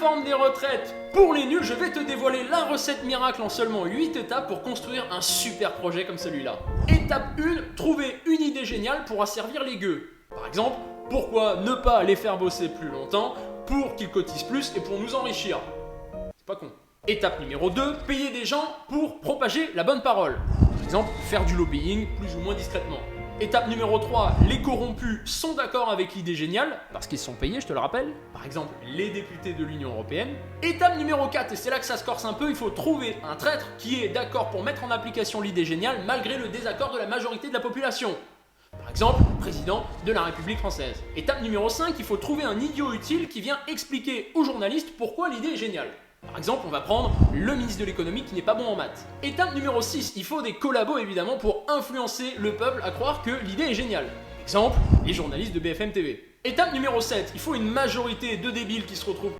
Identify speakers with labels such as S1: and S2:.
S1: réforme des retraites pour les nuls, je vais te dévoiler la recette miracle en seulement 8 étapes pour construire un super projet comme celui-là. Étape 1, trouver une idée géniale pour asservir les gueux. Par exemple, pourquoi ne pas les faire bosser plus longtemps pour qu'ils cotisent plus et pour nous enrichir? C'est pas con. Étape numéro 2, payer des gens pour propager la bonne parole. Par exemple, faire du lobbying plus ou moins discrètement. Étape numéro 3, les corrompus sont d'accord avec l'idée géniale, parce qu'ils sont payés, je te le rappelle. Par exemple, les députés de l'Union Européenne. Étape numéro 4, et c'est là que ça se corse un peu, il faut trouver un traître qui est d'accord pour mettre en application l'idée géniale malgré le désaccord de la majorité de la population. Par exemple, président de la République française. Étape numéro 5, il faut trouver un idiot utile qui vient expliquer aux journalistes pourquoi l'idée est géniale. Par exemple, on va prendre le ministre de l'économie qui n'est pas bon en maths. Étape numéro 6, il faut des collabos évidemment pour influencer le peuple à croire que l'idée est géniale. Exemple, les journalistes de BFM TV. Étape numéro 7, il faut une majorité de débiles qui se retrouvent